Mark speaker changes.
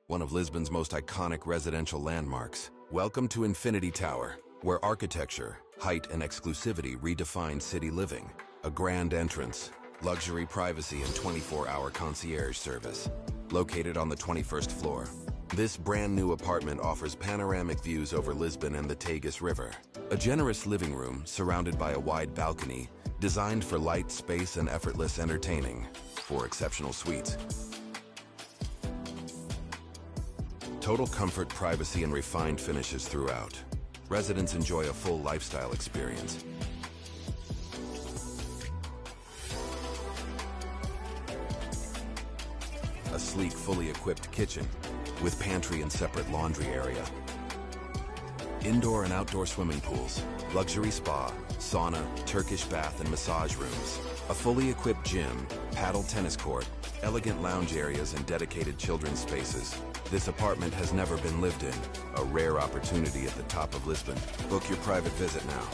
Speaker 1: one of Lisbon's most iconic residential landmarks. Welcome to Infinity Tower, where architecture, height, and exclusivity redefine city living. A grand entrance, luxury privacy, and 24-hour concierge service. Located on the 21st floor, this brand new apartment offers panoramic views over Lisbon and the Tagus River. A generous living room surrounded by a wide balcony, designed for light, space, and effortless entertaining. 4 exceptional suites. Total comfort, privacy, and refined finishes throughout. Residents enjoy a full lifestyle experience. A sleek, fully equipped kitchen with pantry and separate laundry area. Indoor and outdoor swimming pools, luxury spa, sauna, Turkish bath and massage rooms. A fully equipped gym, paddle tennis court, elegant lounge areas and dedicated children's spaces. This apartment has never been lived in. A rare opportunity at the top of Lisbon. Book your private visit now.